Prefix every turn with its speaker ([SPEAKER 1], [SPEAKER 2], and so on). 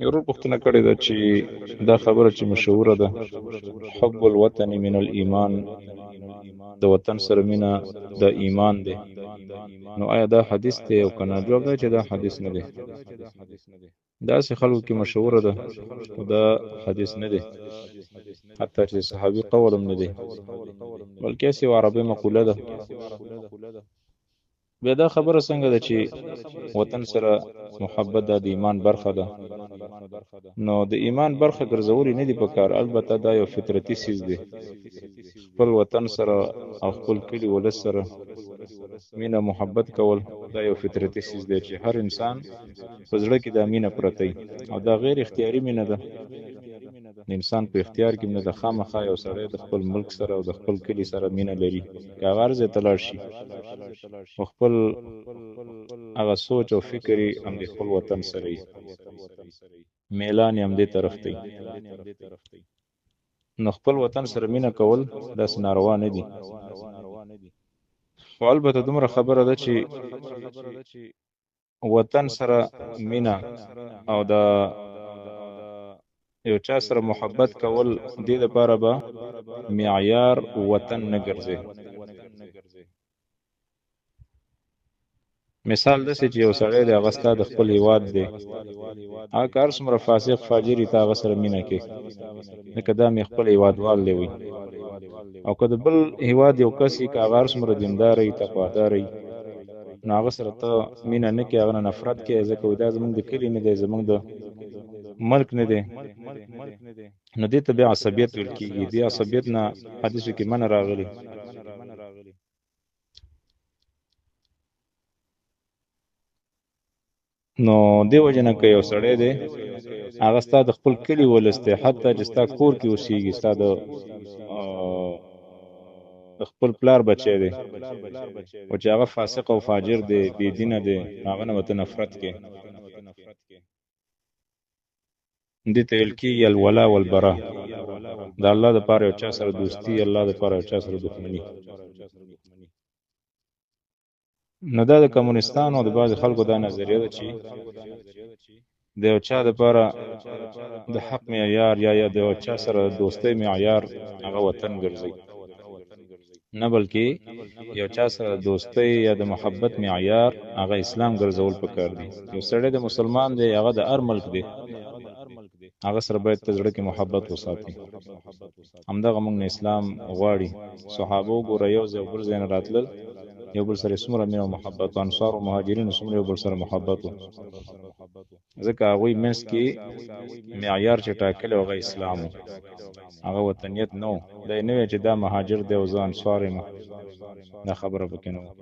[SPEAKER 1] یو ورور پوښتنه کړې ده چې دا خبره چې مشهوره ده، حب الوطن من الایمان، د وطن سره مینه د ایمان دی. نو آیا دا حدیث دی او کنه؟ جواب دا چې دا حدیث نه دی. داسې خلکو کې مشهوره ده خو دا حدیث نه دی، حتی چې صحابي قول هم نه دی، بلکې هسې یوه عربي مقوله ده. بیا دا خبره څنګه ده چې وطن سره محبت د ایمان برخه ده؟ نو د ایمان برخه ګرځولې نه دي پکار، البته دا یو فطرتي څیز دی. خپل وطن سره او خپل کلي ولس سره مینه محبت کول دا یو فطرتي څیز دی چې هر انسان په زړه کې دا مینه پرته وي، او دا غیر اختیاري مینه ده. د انسان په اختیار کې نه ده. خامخا یو سړی د خپل ملک سره او د خپل کلي سره مینه لري، که هغه هر ځای ته لاړ شي، خو خپل هغه سوچ او فکر یې همدې خپل وطن سره وي، میلان یې همدې طرف ته وي. نو خپل وطن سره مینه کول داسې ناروا نه دي. خو البته دومره خبره ده چې وطن سره مینه او د یو چا سره محبت کول دې لپاره به معیار وطن نه ګرځي. مثال داسې چې یو سړی دی، هغه ستا د خپل هیواد دی، هغه که هر څومره فاسق فاجر وي ته هغه سره مینه کوې، ځکه دا مې خپل هیوادوال دی وي. او که د بل هیواد یو کس وي، که هغه هر څومره دینداره وي، تقواداره وي، نو هغه سره ته مینه نه کوې، هغه نه نفرت کوې، ځکه وایي دا زموږ د کلي نه دی، زموږ د ملک نه دی. نو دې ته بیا عصبیت ویل کېږي. دې عصبیت نه حدیثو کې منع راغلی. نو دې وجه نه که یو سړی دی، هغه ستا د خپل کلي ولس دی، حتی چې ستا کور کې اوسېږي، ستا د خپل پلار بچی دی، او چې هغه فاسق او فاجر دی، بې دینه دی، هغه نه به ته نفرت کوې. دې ته ویل کېږي الولا والبرا. د الله دپاره یو چا سره دوستي، الله دپاره یو چا سره دښمني. نو دا د کمونستانو او د بعضې خلکو دا نظریه ده چې د یو چا دپاره د حق معیار یا د یو چا سره دوستۍ معیار هغه وطن ګرځي، نه بلکې یو چا سره دوستۍ یا د محبت معیار هغه اسلام ګرځول پکار دي. یو سړی د مسلمان دی، هغه د هر ملک دی، هغه سره باید په زړه کې محبت وساتي. همدغه موږ نه اسلام غواړي. صحابه وګوره، یو ځای بل ځای نه راتلل، یو بل سره څومره مینه او محبت و. انصار او مهاجرین څومره یو بل سره محبت و، ځکه هغوی منځ کې معیار چې ټاکلی هغه اسلام و، هغه وطنیت نه و. دا یې نه وی چې دا مهاجر دی او زه انصار یم، دا خبره پکې نه وه.